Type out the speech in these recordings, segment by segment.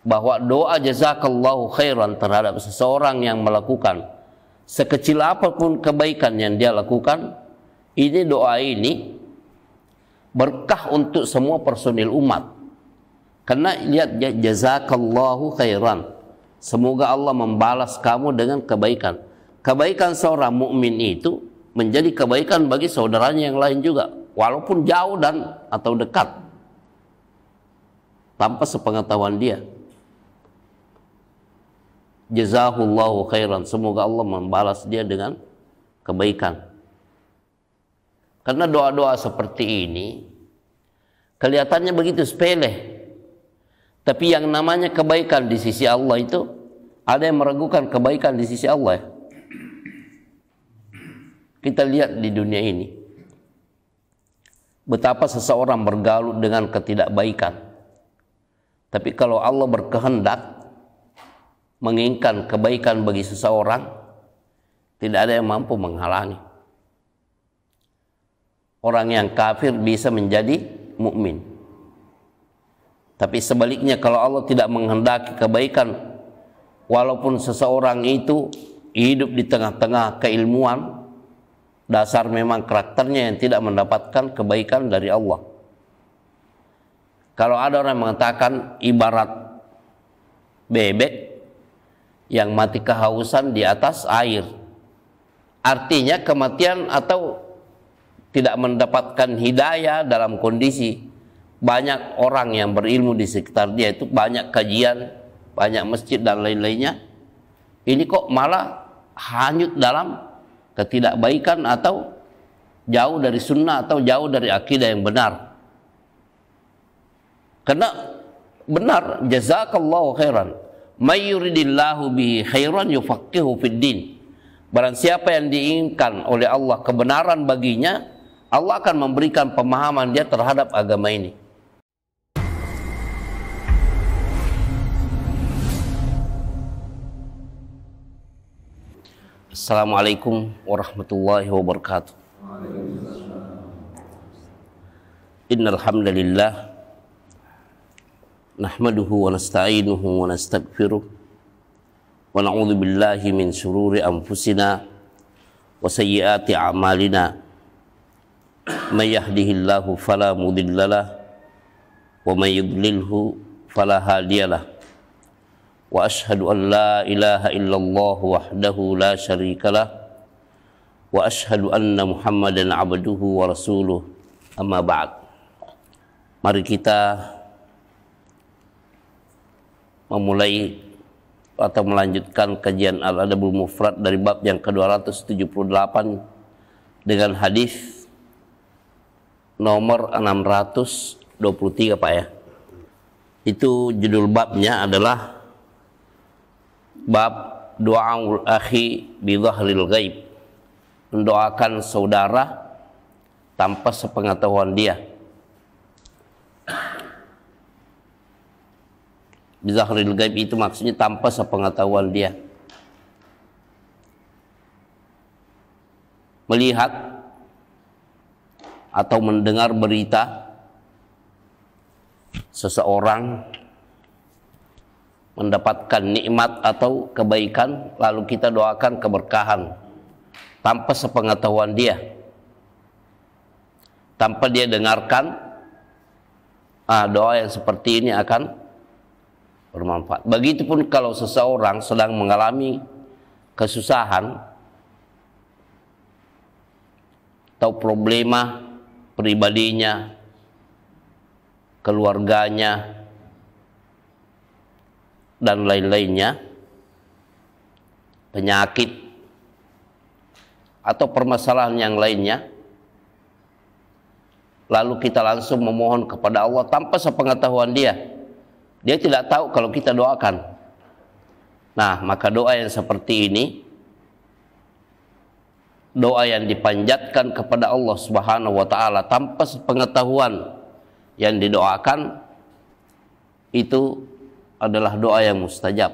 bahwa doa jazakallahu khairan terhadap seseorang yang melakukan sekecil apapun kebaikan yang dia lakukan, ini doa ini berkah untuk semua personil umat. Karena lihat, jazakallahu khairan, semoga Allah membalas kamu dengan kebaikan. Kebaikan seorang mukmin itu menjadi kebaikan bagi saudaranya yang lain juga, walaupun jauh dan atau dekat, tanpa sepengetahuan dia. Jazahullahu khairan, semoga Allah membalas dia dengan kebaikan. Karena doa-doa seperti ini kelihatannya begitu sepele, tapi yang namanya kebaikan di sisi Allah itu, ada yang meragukan kebaikan di sisi Allah. Kita lihat di dunia ini betapa seseorang bergaul dengan ketidakbaikan, tapi kalau Allah berkehendak menginginkan kebaikan bagi seseorang, tidak ada yang mampu menghalangi. Orang yang kafir bisa menjadi mukmin, tapi sebaliknya kalau Allah tidak menghendaki kebaikan, walaupun seseorang itu hidup di tengah-tengah keilmuan, dasar memang karakternya yang tidak mendapatkan kebaikan dari Allah. Kalau ada orang yang mengatakan ibarat bebek yang mati kehausan di atas air, artinya kematian atau tidak mendapatkan hidayah dalam kondisi banyak orang yang berilmu di sekitar dia, itu banyak kajian, banyak masjid dan lain-lainnya, ini kok malah hanyut dalam ketidakbaikan atau jauh dari sunnah atau jauh dari akidah yang benar. Karena benar, jazakallahu khairan, may yuridillahu bihi khairan yufaqihu fid din. Barang siapa yang diinginkan oleh Allah kebenaran baginya, Allah akan memberikan pemahaman dia terhadap agama ini. Assalamualaikum warahmatullahi wabarakatuh. Innal hamdalillah nahmaduhu wa nasta'inuhu wa nastaghfiruh wa na'udzu billahi min shururi anfusina wa sayyiati a'malina. May yahdihillahu fala mudhillalah wa may yudlilhu fala hadiyalah. Wa ashhadu an la ilaha illallah wahdahu la syarikalah wa ashhadu anna Muhammadan abduhu wa rasuluh. Amma ba'd. Mari kita memulai atau melanjutkan kajian Al-Adabul Mufrad dari bab yang ke-278 dengan hadis nomor 623, Pak ya. Itu judul babnya adalah bab doaul akhi bi dhahril ghaib, mendoakan saudara tanpa sepengetahuan dia. Bi dhahril ghaib itu maksudnya tanpa sepengetahuan dia. Melihat atau mendengar berita seseorang mendapatkan nikmat atau kebaikan, lalu kita doakan keberkahan tanpa sepengetahuan dia, tanpa dia dengarkan, doa yang seperti ini akan bermanfaat. Begitupun kalau seseorang sedang mengalami kesusahan atau problema pribadinya, keluarganya, dan lain-lainnya, penyakit atau permasalahan yang lainnya, lalu kita langsung memohon kepada Allah tanpa sepengetahuan dia. Dia tidak tahu kalau kita doakan. Nah, maka doa yang seperti ini, doa yang dipanjatkan kepada Allah Subhanahu wa ta'ala tanpa sepengetahuan yang didoakan, itu adalah doa yang mustajab.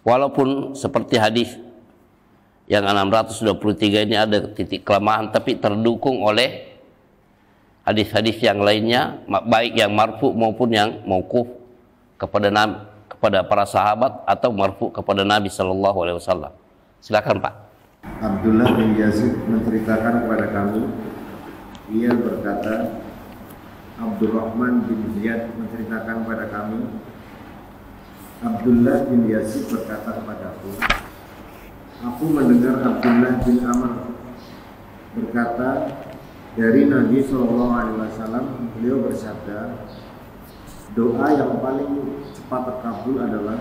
Walaupun seperti hadis yang 623 ini ada titik kelemahan, tapi terdukung oleh hadis-hadis yang lainnya, baik yang marfu maupun yang mauquf, kepada para sahabat atau marfu kepada Nabi Shallallahu Alaihi Wasallam. Silakan Pak. Abdullah bin Yazid menceritakan kepada kami, ia berkata, Abdurrahman bin Ziyad menceritakan kepada kami, Abdullah bin Yazid berkata kepadaku, aku mendengar Abdullah bin Amr berkata dari Nabi Shallallahu Alaihi Wasallam, beliau bersabda, doa yang paling cepat terkabul adalah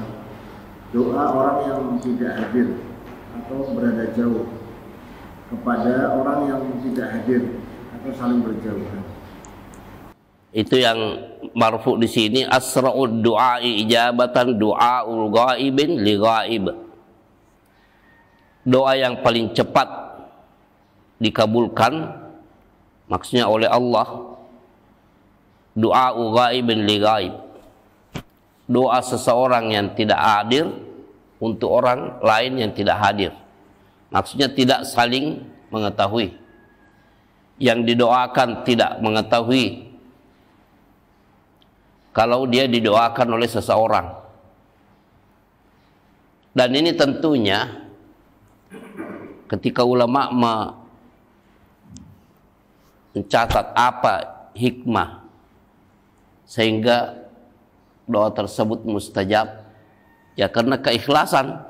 doa orang yang tidak hadir atau berada jauh kepada orang yang tidak hadir atau saling berjauhan. Itu yang marfu di sini, asra'ud du'ai ijabatan du'aul ghaibin li ghaib. Doa yang paling cepat dikabulkan maksudnya oleh Allah, du'aul ghaibin li ghaib. Doa seseorang yang tidak hadir untuk orang lain yang tidak hadir. Maksudnya tidak saling mengetahui. Yang didoakan tidak mengetahui kalau dia didoakan oleh seseorang. Dan ini tentunya ketika ulama mencatat apa hikmah sehingga doa tersebut mustajab, ya karena keikhlasan.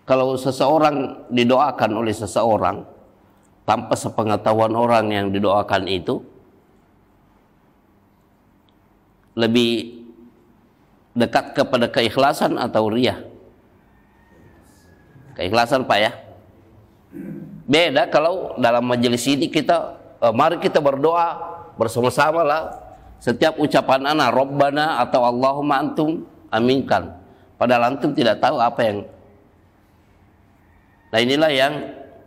Kalau seseorang didoakan oleh seseorang tanpa sepengetahuan orang yang didoakan itu, lebih dekat kepada keikhlasan atau riya? Keikhlasan Pak ya. Beda kalau dalam majelis ini kita mari kita berdoa bersama-sama lah. Setiap ucapan ana Rabbana atau Allahumma antum aminkan. Padahal antum tidak tahu apa yang. Nah inilah yang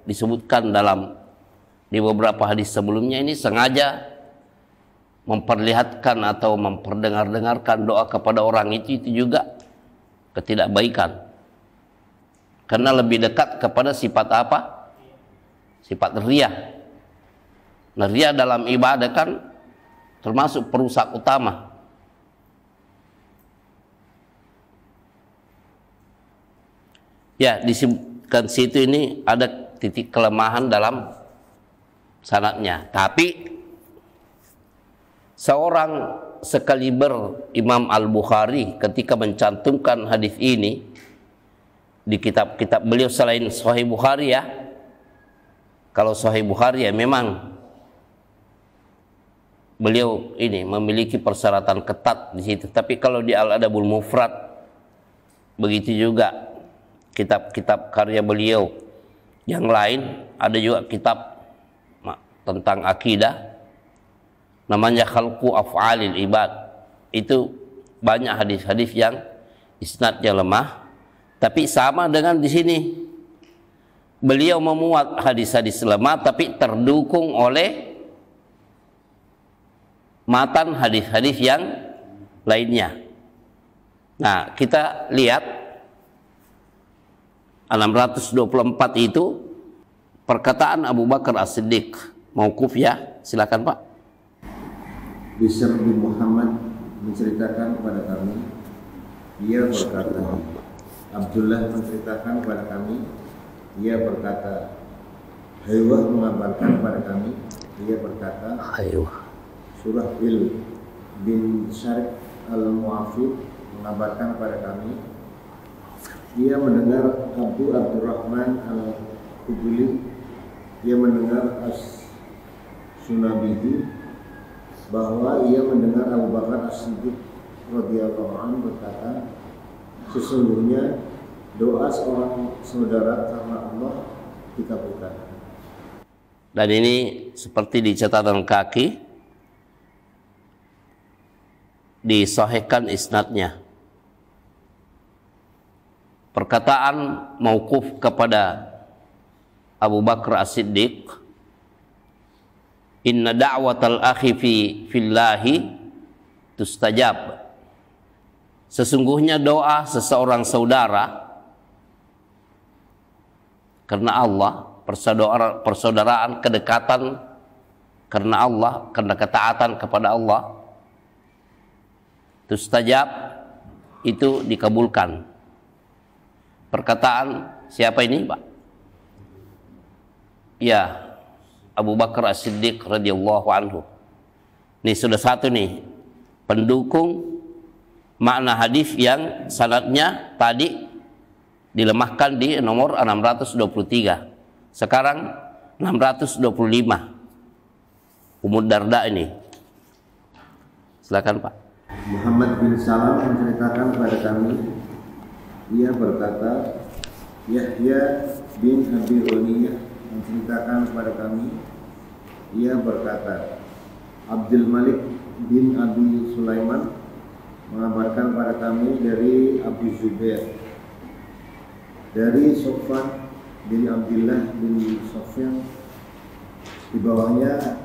disebutkan di beberapa hadis sebelumnya, ini sengaja memperlihatkan atau memperdengar-dengarkan doa kepada orang itu juga ketidakbaikan. Karena lebih dekat kepada sifat apa? Sifat riya. Nah riya dalam ibadah kan termasuk perusak utama. Ya disebut kan situ ini ada titik kelemahan dalam sanadnya. Tapi seorang sekaliber Imam Al-Bukhari ketika mencantumkan hadis ini di kitab-kitab beliau selain Sahih Bukhari ya. Kalau Sahih Bukhari ya memang beliau ini memiliki persyaratan ketat di situ. Tapi kalau di Al-Adabul Mufrad begitu juga. Kitab-kitab karya beliau yang lain, ada juga kitab tentang akidah namanya Khalqu Af'alil Ibad. Itu banyak hadis-hadis yang isnadnya lemah, tapi sama dengan di sini beliau memuat hadis-hadis lemah tapi terdukung oleh matan hadis-hadis yang lainnya. Nah kita lihat 624 itu perkataan Abu Bakar As-Siddiq mauquf ya. Silakan Pak. Bishr bin Muhammad menceritakan kepada kami, ia berkata, Abdullah menceritakan kepada kami, ia berkata, Haywah mengabarkan kepada kami, ia berkata, Surah bin Syarif Al-Mu'afid mengabarkan kepada kami, ia mendengar Abu Abdurrahman Al-Huduli, ia mendengar As-Sunabihi, bahwa ia mendengar Abu Bakar As-Siddiq radhiyallahu anhu berkata, sesungguhnya doa seorang saudara karena Allah dikabulkan. Dan ini seperti di catatan kaki disahihkan isnadnya. Perkataan mauquf kepada Abu Bakar As-Siddiq, inna da'watal akhi fillahi tustajab. Sesungguhnya doa seseorang saudara karena Allah persaudaraan, kedekatan karena Allah, karena ketaatan kepada Allah, tustajab, itu dikabulkan. Perkataan siapa ini, Pak? Ya, Abu Bakar As-Siddiq radhiyallahu anhu. Ini sudah satu nih pendukung makna hadis yang sanadnya tadi dilemahkan di nomor 623. Sekarang 625. Ummu Darda ini. Silakan, Pak. Muhammad bin Salam menceritakan kepada kami, ia berkata, Yahya bin Abi Ghaniyah menceritakan kepada kami, ia berkata, Abdul Malik bin Abi Sulaiman mengabarkan kepada kami dari Abu Zubair, dari Sofwan bin Abdullah bin Sofyan, di bawahnya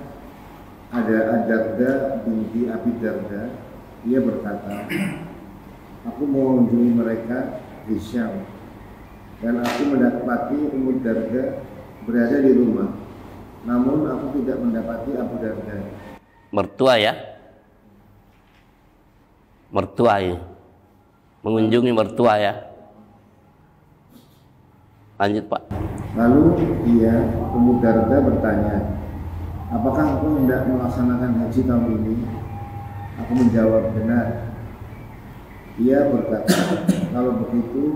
ada Ad-Darda binti Abi Darda. Ia berkata, aku mau mengunjungi mereka di Syam, dan aku mendapati Ummu Darda berada di rumah, namun aku tidak mendapati Abu Darda. Mertua ya, mertua ya, mengunjungi mertua ya. Lanjut, Pak. Lalu dia, Ummu Darda bertanya, apakah aku hendak melaksanakan haji tahun ini? Aku menjawab, benar. Ia berkata, kalau begitu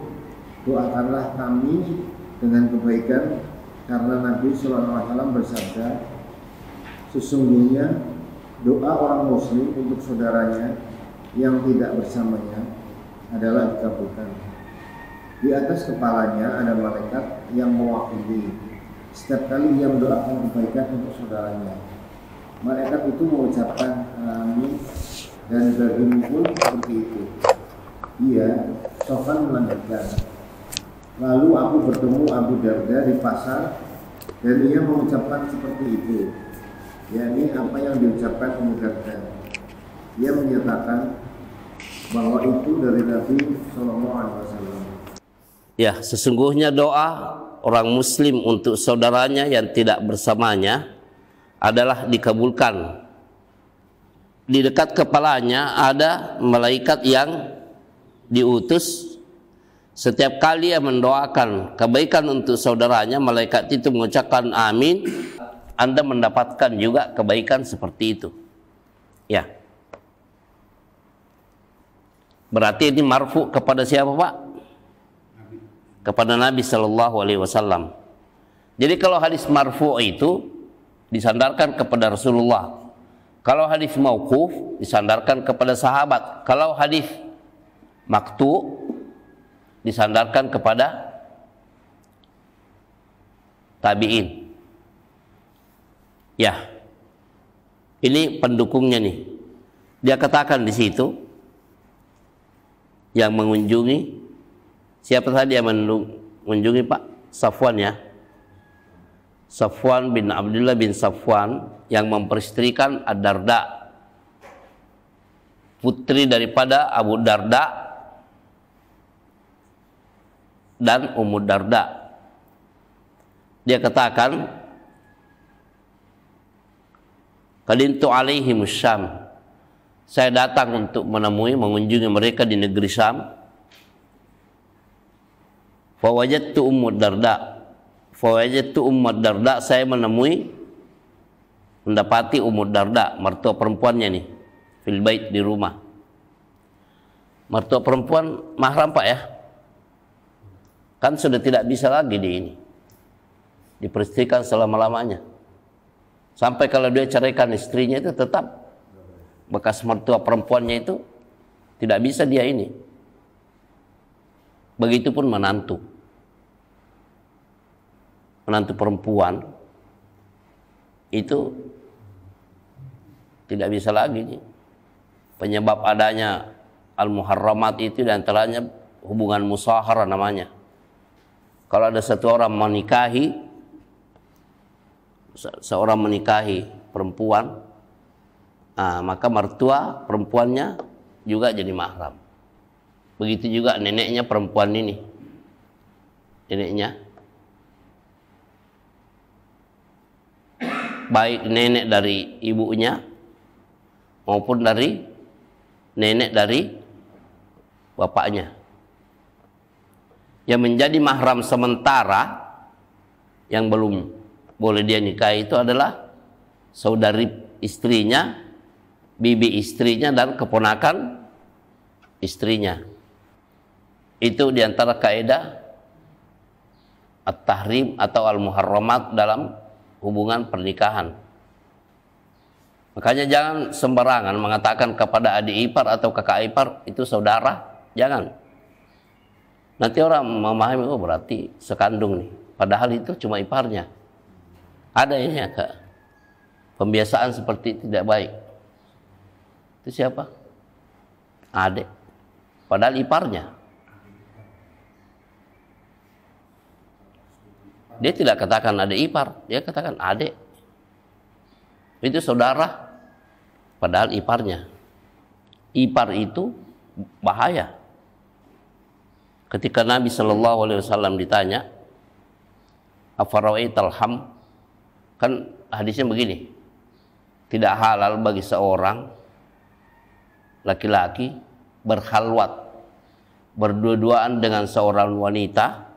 doakanlah kami dengan kebaikan, karena Nabi SAW bersabda, sesungguhnya doa orang muslim untuk saudaranya yang tidak bersamanya adalah dikabulkan. Di atas kepalanya ada malaikat yang mewakili setiap kali ia mendoakan kebaikan untuk saudaranya. Malaikat itu mengucapkan amin, dan bagimu pun seperti itu. Ia, Sofan melanjutkan, lalu aku bertemu Abu Darda di pasar, dan ia mengucapkan seperti itu, yakni apa yang diucapkan Ummu Darda. Ia menyatakan bahwa itu dari Nabi SAW. Ya, sesungguhnya doa orang muslim untuk saudaranya yang tidak bersamanya adalah dikabulkan. Di dekat kepalanya ada malaikat yang diutus. Setiap kali ia mendoakan kebaikan untuk saudaranya, malaikat itu mengucapkan amin. Anda mendapatkan juga kebaikan seperti itu. Ya. Berarti ini marfu kepada siapa, Pak? Kepada Nabi Shallallahu Alaihi Wasallam. Jadi kalau hadis marfu itu disandarkan kepada Rasulullah. Kalau hadis mauquf disandarkan kepada sahabat. Kalau hadis maktu disandarkan kepada tabi'in. Ya. Ini pendukungnya nih. Dia katakan di situ yang mengunjungi, siapa tadi yang mengunjungi, Pak? Safwan ya. Safwan bin Abdullah bin Safwan yang memperistrikan Ad-Darda, putri daripada Abu Darda dan Ummu Darda. Dia katakan, qadimtu alaihim Syam, saya datang untuk menemui, mengunjungi mereka di negeri Syam. Fawajadtu Ummu Darda, saya mendapati Ummu Darda, mertua perempuannya nih, fil bait, di rumah. Mertua perempuan mahram, Pak ya? Kan sudah tidak bisa lagi diperistrikan selama-lamanya. Sampai kalau dia ceraikan istrinya itu tetap bekas mertua perempuannya itu tidak bisa dia ini. Begitupun menantu. Menantu perempuan itu tidak bisa lagi nih. Penyebab adanya al-muharramat itu diantaranya hubungan musahara namanya. Kalau ada satu orang menikahi, seorang menikahi perempuan, maka mertua perempuannya juga jadi mahram. Begitu juga neneknya perempuan ini, neneknya baik nenek dari ibunya maupun dari nenek dari bapaknya. Yang menjadi mahram sementara yang belum boleh dia nikahi itu adalah saudari istrinya, bibi istrinya, dan keponakan istrinya. Itu diantara kaidah at-tahrim atau al-muharramat dalam hubungan pernikahan. Makanya jangan sembarangan mengatakan kepada adik ipar atau kakak ipar itu saudara. Jangan. Nanti orang memahami, oh berarti sekandung nih. Padahal itu cuma iparnya. Ada ini agak pembiasaan seperti tidak baik. Itu siapa? Adik. Padahal iparnya. Dia tidak katakan adik ipar, dia katakan adik. Itu saudara. Padahal iparnya. Ipar itu bahaya. Ketika Nabi Shallallahu Alaihi Wasallam ditanya, afarawaital ham, kan hadisnya begini, tidak halal bagi seorang laki-laki berkhalwat, berdua-duaan dengan seorang wanita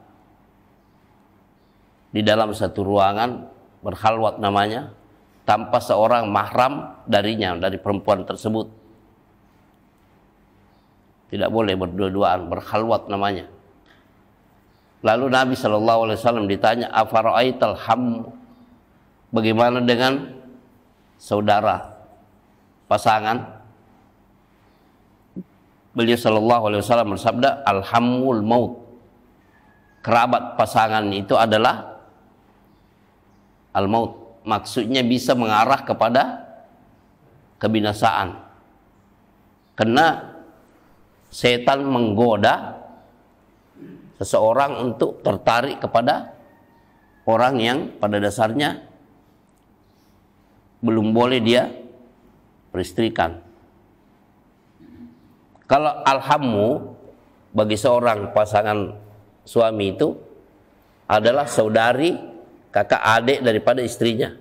di dalam satu ruangan, berkhalwat namanya, tanpa seorang mahram darinya, dari perempuan tersebut. Tidak boleh berdua-duaan, berkhalwat namanya. Lalu Nabi SAW ditanya, afara'aital ham, bagaimana dengan saudara, pasangan? Beliau SAW bersabda, alhamul maut, kerabat pasangan itu adalah al-maut. Maksudnya bisa mengarah kepada kebinasaan. Karena setan menggoda seseorang untuk tertarik kepada orang yang pada dasarnya belum boleh dia peristrikan. Kalau alhammu bagi seorang pasangan suami itu adalah saudari, kakak adik daripada istrinya,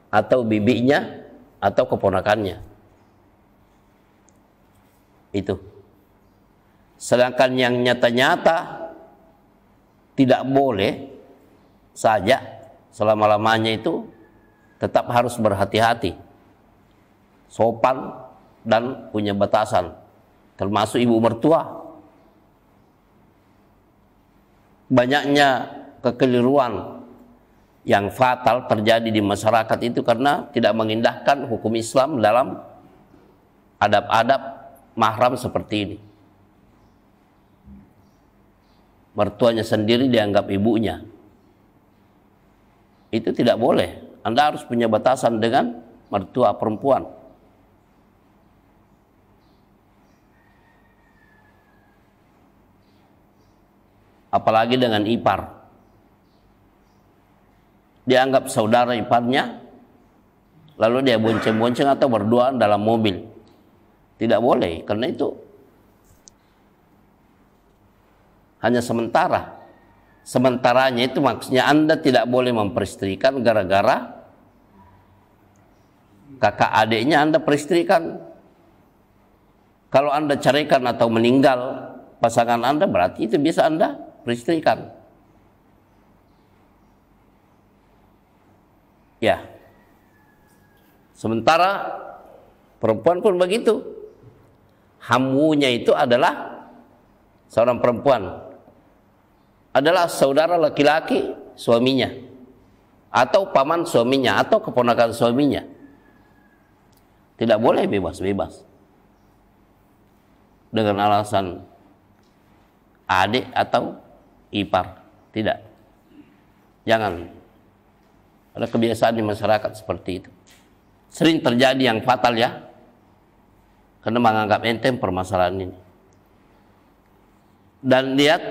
atau bibinya, atau keponakannya. Itu. Sedangkan yang nyata-nyata tidak boleh saja selama-lamanya itu tetap harus berhati-hati, sopan dan punya batasan, termasuk ibu mertua. Banyaknya kekeliruan yang fatal terjadi di masyarakat itu karena tidak mengindahkan hukum Islam dalam adab-adab mahram seperti ini. Mertuanya sendiri dianggap ibunya. Itu tidak boleh. Anda harus punya batasan dengan mertua perempuan. Apalagi dengan ipar. Dianggap saudara iparnya, lalu dia bonceng-bonceng atau berduaan dalam mobil. Tidak boleh, karena itu hanya sementara. Sementaranya itu maksudnya Anda tidak boleh memperistrikan gara-gara kakak adiknya Anda peristrikan. Kalau Anda ceraikan atau meninggal pasangan Anda, berarti itu bisa Anda peristrikan. Ya. Sementara perempuan pun begitu. Hamunya itu adalah seorang perempuan, adalah saudara laki-laki suaminya, atau paman suaminya, atau keponakan suaminya. Tidak boleh bebas-bebas dengan alasan adik atau ipar. Tidak. Jangan. Ada kebiasaan di masyarakat seperti itu. Sering terjadi yang fatal ya, karena menganggap enteng permasalahan ini. Dan lihat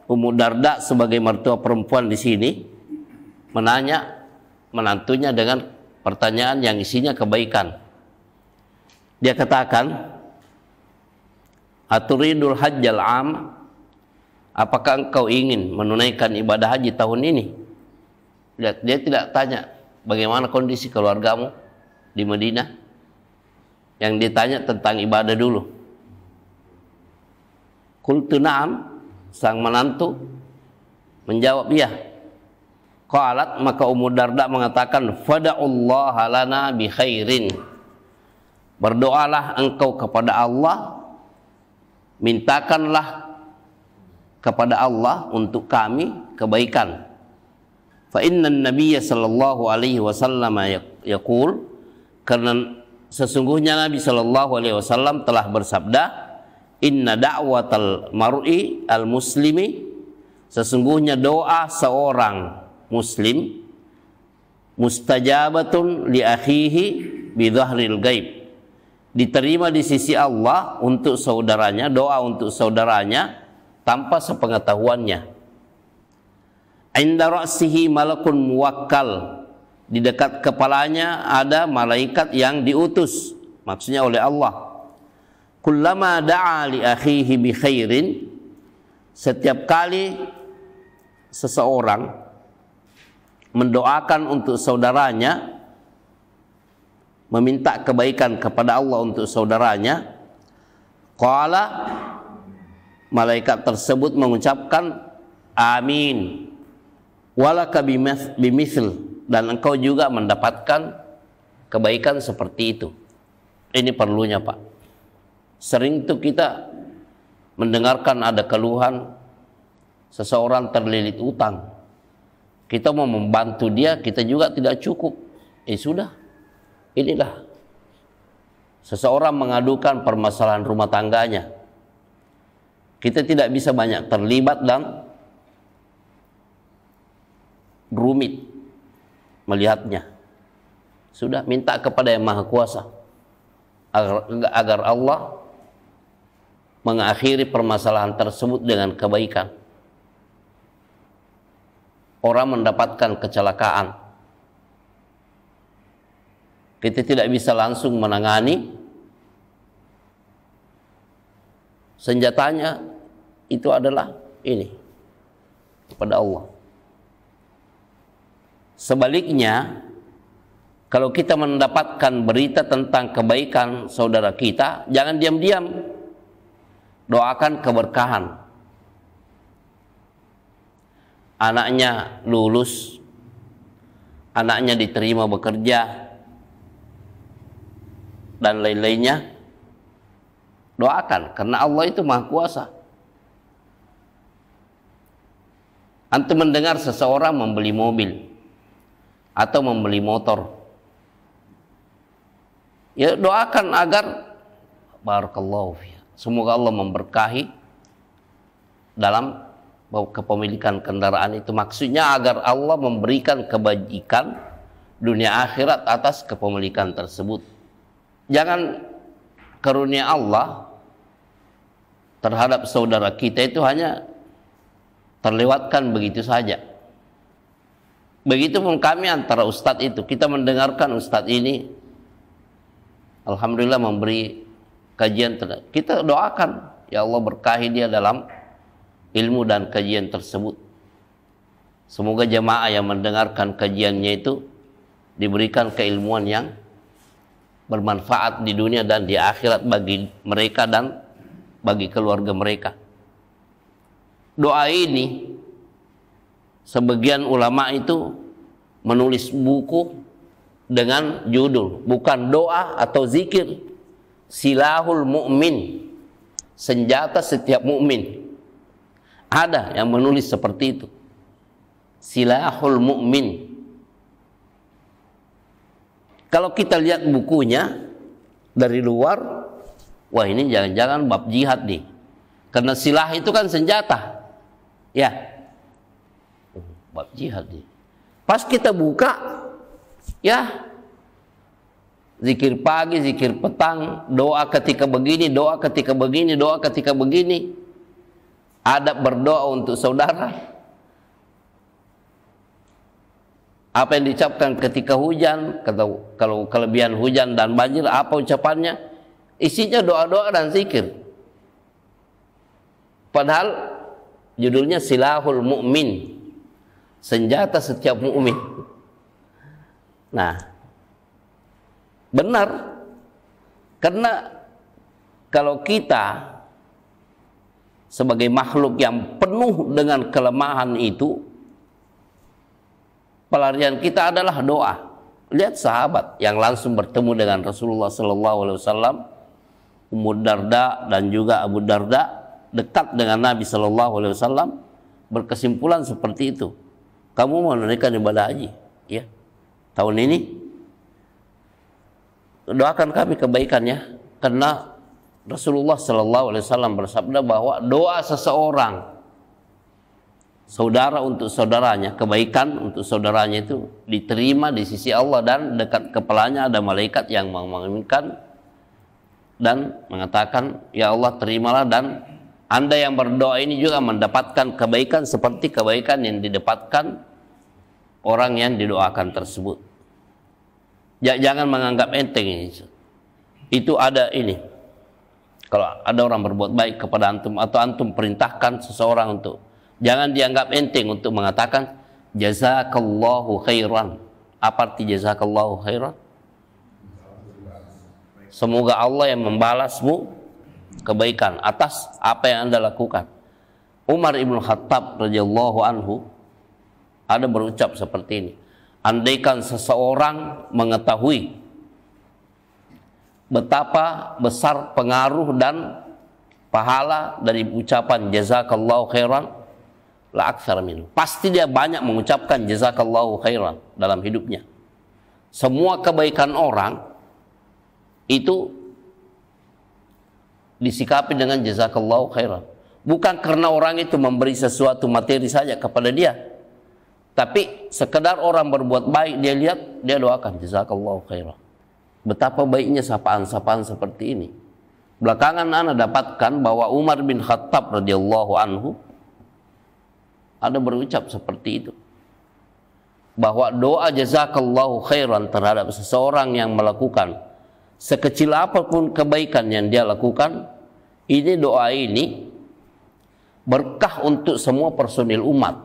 Ummu Darda sebagai mertua perempuan di sini menanya menantunya dengan pertanyaan yang isinya kebaikan. Dia katakan, "Aturidul hajjal am?" Apakah engkau ingin menunaikan ibadah haji tahun ini? Lihat, dia tidak tanya bagaimana kondisi keluargamu di Madinah? Yang ditanya tentang ibadah dulu. Qultu na'am, sang menantu menjawab iya. Qalat, maka Ummu Darda mengatakan, fada'ullaha lana bi khairin. Berdoalah engkau kepada Allah, mintakanlah kepada Allah untuk kami kebaikan. Fa inna an-nabiyya sallallahu alaihi wasallam yaqul, karena sesungguhnya Nabi sallallahu alaihi wasallam telah bersabda, inna da'watal mar'i al-muslimi, sesungguhnya doa seorang muslim mustajabatun li akhihi bi dhahril ghaib, diterima di sisi Allah untuk saudaranya, doa untuk saudaranya tanpa sepengetahuannya. Inda ra'sihi malakun muwakkal, di dekat kepalanya ada malaikat yang diutus, maksudnya oleh Allah. Kullama da'a li akhihi bi khairin, setiap kali seseorang mendoakan untuk saudaranya, meminta kebaikan kepada Allah untuk saudaranya, qala, malaikat tersebut mengucapkan amin, walaka bimithl, dan engkau juga mendapatkan kebaikan seperti itu. Ini perlunya, Pak. Sering tuh kita mendengarkan ada keluhan seseorang terlilit utang. Kita mau membantu dia, kita juga tidak cukup. Sudah, inilah. Seseorang mengadukan permasalahan rumah tangganya. Kita tidak bisa banyak terlibat dan rumit melihatnya. Sudah, minta kepada Yang Maha Kuasa agar Allah mengakhiri permasalahan tersebut dengan kebaikan. Orang mendapatkan kecelakaan, kita tidak bisa langsung menangani. Senjatanya itu adalah ini, kepada Allah. Sebaliknya, kalau kita mendapatkan berita tentang kebaikan saudara kita, jangan diam-diam. Doakan keberkahan. Anaknya lulus, anaknya diterima bekerja, dan lain-lainnya. Doakan, karena Allah itu Maha Kuasa. Antum mendengar seseorang membeli mobil atau membeli motor, ya doakan agar barakallahu fiha, semoga Allah memberkahi dalam kepemilikan kendaraan itu. Maksudnya agar Allah memberikan kebajikan dunia akhirat atas kepemilikan tersebut. Jangan karunia Allah terhadap saudara kita itu hanya terlewatkan begitu saja. Begitupun kami antara ustadz itu, kita mendengarkan ustadz ini alhamdulillah memberi kajian, kita doakan ya Allah berkahi dia dalam ilmu dan kajian tersebut. Semoga jemaah yang mendengarkan kajiannya itu diberikan keilmuan yang bermanfaat di dunia dan di akhirat bagi mereka dan bagi keluarga mereka. Doa ini, sebagian ulama itu menulis buku dengan judul, bukan doa atau zikir, Silahul Mu'min, senjata setiap mukmin. Ada yang menulis seperti itu, Silahul Mu'min. Kalau kita lihat bukunya dari luar, wah ini jangan-jangan bab jihad nih, karena silah itu kan senjata, ya, bab jihad nih. Pas kita buka, ya, zikir pagi, zikir petang, doa ketika begini, doa ketika begini, doa ketika begini. Adab berdoa untuk saudara. Apa yang diucapkan ketika hujan, kalau kelebihan hujan dan banjir, apa ucapannya? Isinya doa-doa dan zikir. Padahal judulnya Silahul Mu'min, senjata setiap mukmin. Nah, benar. Karena kalau kita sebagai makhluk yang penuh dengan kelemahan itu, pelarian kita adalah doa. Lihat sahabat yang langsung bertemu dengan Rasulullah SAW, Ummu Darda dan juga Abu Darda, dekat dengan Nabi SAW, berkesimpulan seperti itu. Kamu mau menunaikan ibadah haji, ya, tahun ini, doakan kami kebaikannya, karena Rasulullah SAW bersabda bahwa doa seseorang, saudara untuk saudaranya, kebaikan untuk saudaranya itu diterima di sisi Allah, dan dekat kepalanya ada malaikat yang mengaminkan dan mengatakan, ya Allah terimalah, dan Anda yang berdoa ini juga mendapatkan kebaikan seperti kebaikan yang didapatkan orang yang didoakan tersebut. Jangan menganggap enteng ini. Itu ada ini. Kalau ada orang berbuat baik kepada antum, atau antum perintahkan seseorang untuk, jangan dianggap enteng untuk mengatakan jazakallahu khairan. Apa arti jazakallahu khairan? Semoga Allah yang membalasmu kebaikan atas apa yang Anda lakukan. Umar ibn Khattab radhiyallahu anhu ada berucap seperti ini. Andaikan seseorang mengetahui betapa besar pengaruh dan pahala dari ucapan jazakallahu khairan, la aktsara minhu, pasti dia banyak mengucapkan jazakallahu khairan dalam hidupnya. Semua kebaikan orang itu disikapi dengan jazakallahu khairan. Bukan karena orang itu memberi sesuatu materi saja kepada dia, tapi sekedar orang berbuat baik, dia lihat, dia doakan jazakallahu khairan. Betapa baiknya sapaan-sapaan seperti ini. Belakangan ana dapatkan bahwa Umar bin Khattab radhiyallahu anhu ada berucap seperti itu, bahwa doa jazakallahu khairan terhadap seseorang yang melakukan sekecil apapun kebaikan yang dia lakukan, ini doa ini berkah untuk semua personil umat.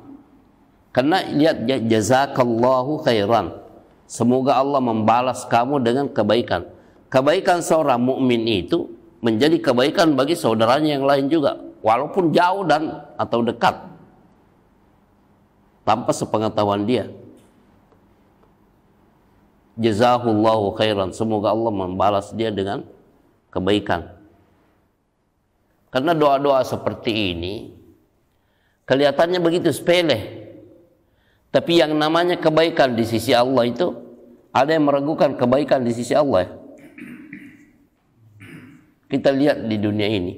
Karena lihat, jazakallahu khairan, semoga Allah membalas kamu dengan kebaikan. Kebaikan seorang mukmin itu menjadi kebaikan bagi saudaranya yang lain juga, walaupun jauh dan atau dekat, tanpa sepengetahuan dia. Jazahullahu khairan, semoga Allah membalas dia dengan kebaikan. Karena doa-doa seperti ini kelihatannya begitu sepele, tapi yang namanya kebaikan di sisi Allah itu, ada yang meragukan kebaikan di sisi Allah. Kita lihat di dunia ini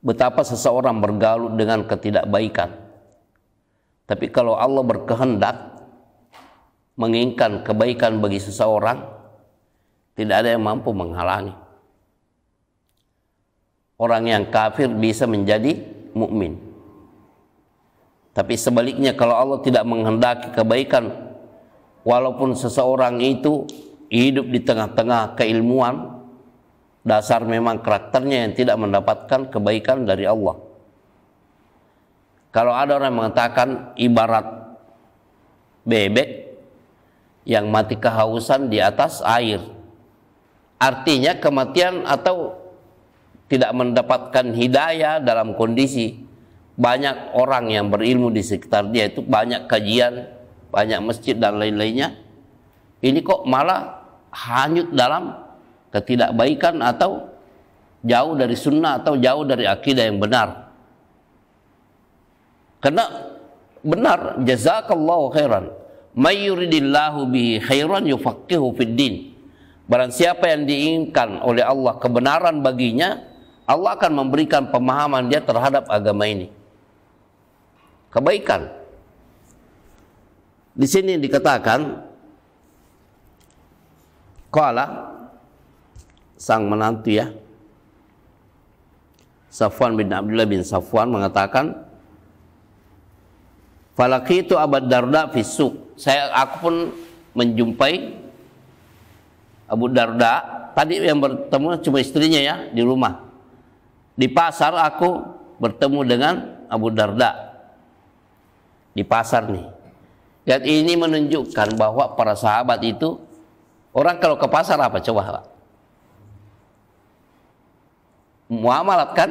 betapa seseorang bergaul dengan ketidakbaikan, tapi kalau Allah berkehendak menginginkan kebaikan bagi seseorang, tidak ada yang mampu menghalangi. Orang yang kafir bisa menjadi mukmin. Tapi sebaliknya, kalau Allah tidak menghendaki kebaikan, walaupun seseorang itu hidup di tengah-tengah keilmuan, dasar memang karakternya yang tidak mendapatkan kebaikan dari Allah. Kalau ada orang yang mengatakan ibarat bebek yang mati kehausan di atas air, artinya kematian atau tidak mendapatkan hidayah dalam kondisi banyak orang yang berilmu di sekitar dia, itu banyak kajian, banyak masjid dan lain-lainnya, ini kok malah hanyut dalam ketidakbaikan atau jauh dari sunnah atau jauh dari akidah yang benar. Karena benar, jazakallahu khairan, may yuridillahu bihi khairan yufaqihu fid din. Barang siapa yang diinginkan oleh Allah kebenaran baginya, Allah akan memberikan pemahaman dia terhadap agama ini. Kebaikan. Di sini dikatakan, qala, sang menantu ya, Safwan bin Abdullah bin Safwan mengatakan, falaqitu Abu Darda fi suq. Aku pun menjumpai Abu Darda. Tadi yang bertemu cuma istrinya ya di rumah. Di pasar aku bertemu dengan Abu Darda. Di pasar nih. Dan ini menunjukkan bahwa para sahabat itu, orang kalau ke pasar apa coba Pak? Muamalat kan?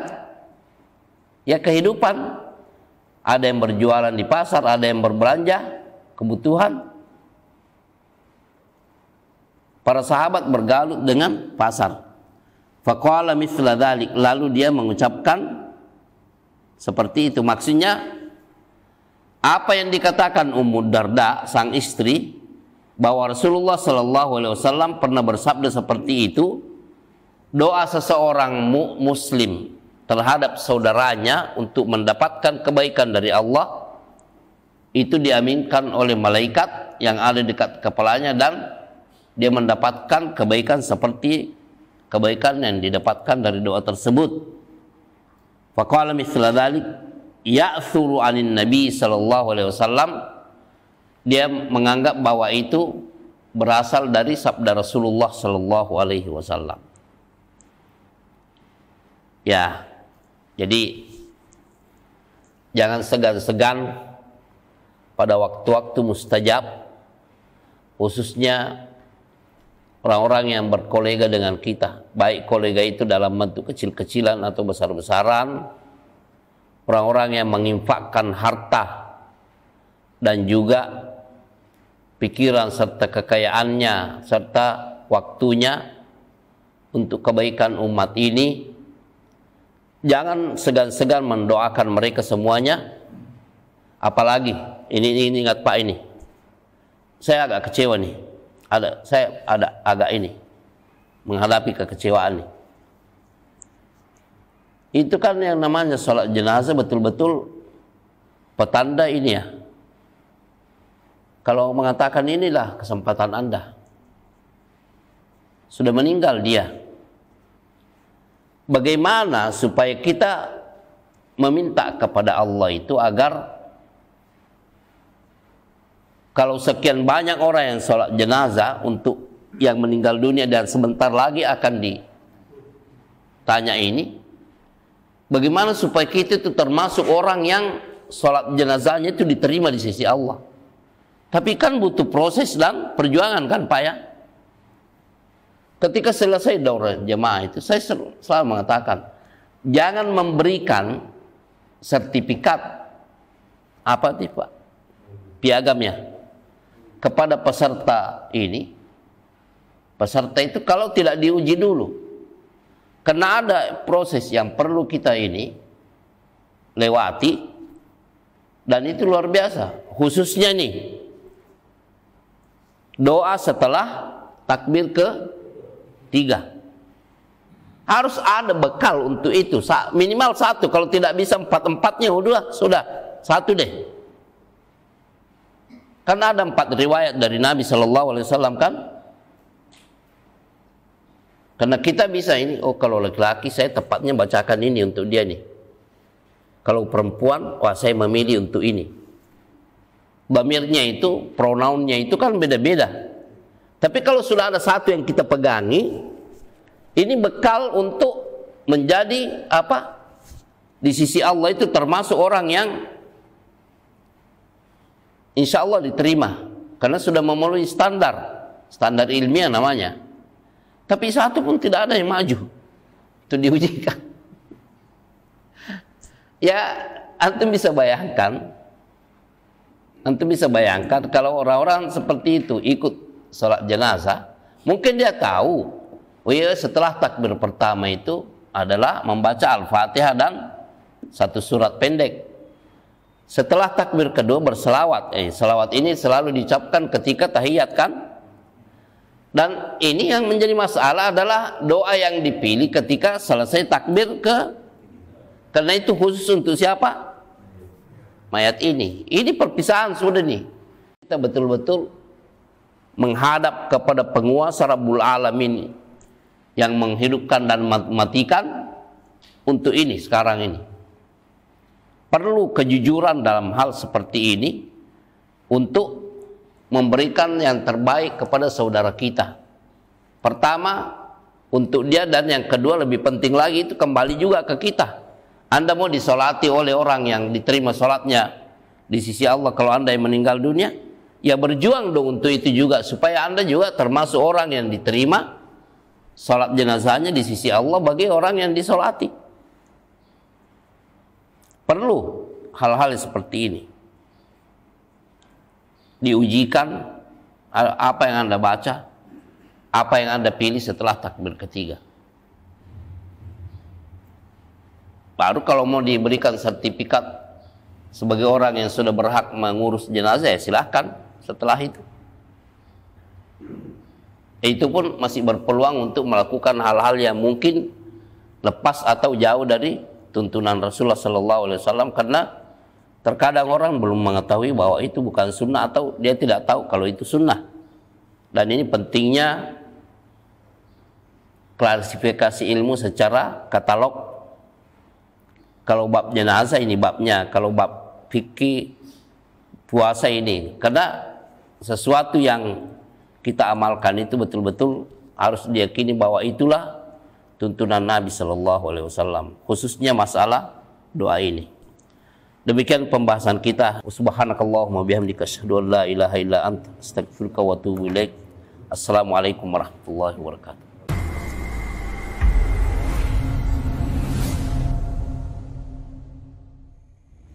Ya kehidupan. Ada yang berjualan di pasar, ada yang berbelanja kebutuhan. Para sahabat bergaul dengan pasar. Faqala mithla dzalik, lalu dia mengucapkan seperti itu. Maksudnya apa yang dikatakan Ummu Darda sang istri, bahwa Rasulullah SAW pernah bersabda seperti itu. Doa seseorang muslim terhadap saudaranya untuk mendapatkan kebaikan dari Allah itu diaminkan oleh malaikat yang ada dekat kepalanya, dan dia mendapatkan kebaikan seperti kebaikan yang didapatkan dari doa tersebut. Faqala mithla dzalik ya'thuru 'anin nabi sallallahu alaihi wasallam, dia menganggap bahwa itu berasal dari sabda Rasulullah sallallahu alaihi wasallam. Ya, jadi jangan segan-segan pada waktu-waktu mustajab, khususnya orang-orang yang berkolega dengan kita, baik kolega itu dalam bentuk kecil-kecilan atau besar-besaran, orang-orang yang menginfakkan harta dan juga pikiran serta kekayaannya serta waktunya untuk kebaikan umat ini. Jangan segan-segan mendoakan mereka semuanya. Apalagi ini ingat Pak, ini saya agak kecewa nih. Saya ada agak ini menghadapi kekecewaan nih. Itu kan yang namanya sholat jenazah betul-betul petanda ini ya. Kalau mengatakan inilah kesempatan Anda, sudah meninggal dia. Bagaimana supaya kita meminta kepada Allah itu agar kalau sekian banyak orang yang sholat jenazah untuk yang meninggal dunia dan sebentar lagi akan ditanya ini, bagaimana supaya kita itu termasuk orang yang sholat jenazahnya itu diterima di sisi Allah. Tapi kan butuh proses dan perjuangan kan Pak ya. Ketika selesai daurah jemaah itu, saya selalu mengatakan, jangan memberikan sertifikat apa nih Pak, piagamnya kepada peserta ini. Peserta itu kalau tidak diuji dulu, karena ada proses yang perlu kita ini lewati, dan itu luar biasa. Khususnya nih doa setelah takbir ke-3. Harus ada bekal untuk itu, minimal satu. Kalau tidak bisa empat-empatnya sudah satu deh. Karena ada 4 riwayat dari Nabi Shallallahu Alaihi Wasallam kan. Karena kita bisa ini, oh kalau laki-laki saya tepatnya bacakan ini untuk dia nih. Kalau perempuan, wah saya memilih untuk ini. Dhamirnya itu, pronounnya itu kan beda-beda. Tapi kalau sudah ada satu yang kita pegangi, ini bekal untuk menjadi apa? Di sisi Allah itu termasuk orang yang insya Allah diterima. Karena sudah memenuhi standar ilmiah namanya. Tapi satu pun tidak ada yang maju. Itu diujikan. Ya, antum bisa bayangkan kalau orang-orang seperti itu ikut sholat jenazah, mungkin dia tahu, oh ya, setelah takbir pertama itu adalah membaca Al-Fatihah dan satu surat pendek. Setelah takbir kedua berselawat. Selawat ini selalu diucapkan ketika tahiyat kan? Dan ini yang menjadi masalah adalah doa yang dipilih ketika selesai takbir karena itu khusus untuk siapa? Mayat ini. Ini perpisahan sudah nih. Kita betul-betul menghadap kepada penguasa Rabbul Alamin yang menghidupkan dan mematikan untuk ini sekarang ini. Perlu kejujuran dalam hal seperti ini untuk memberikan yang terbaik kepada saudara kita. Pertama untuk dia, dan yang kedua lebih penting lagi itu kembali juga ke kita. Anda mau disolati oleh orang yang diterima solatnya di sisi Allah kalau Anda yang meninggal dunia, ya berjuang dong untuk itu juga, supaya Anda juga termasuk orang yang diterima salat jenazahnya di sisi Allah bagi orang yang disolati. Perlu hal-hal seperti ini diujikan, apa yang Anda baca, apa yang Anda pilih setelah takbir ketiga. Baru kalau mau diberikan sertifikat sebagai orang yang sudah berhak mengurus jenazah, ya silahkan setelah itu. Itu pun masih berpeluang untuk melakukan hal-hal yang mungkin lepas atau jauh dari tuntunan Rasulullah SAW, karena terkadang orang belum mengetahui bahwa itu bukan sunnah, atau dia tidak tahu kalau itu sunnah. Dan ini pentingnya klasifikasi ilmu secara katalog. Kalau bab jenazah ini babnya, kalau bab fikih puasa ini, karena sesuatu yang kita amalkan itu betul-betul harus diyakini bahwa itulah tuntunan Nabi SAW, khususnya masalah doa ini. Demikian pembahasan kita. Subhanakallahumma bihamdika asyhadu an la ilaha illa anta astaghfiruka wa atubu ilaik. Assalamualaikum warahmatullahi wabarakatuh.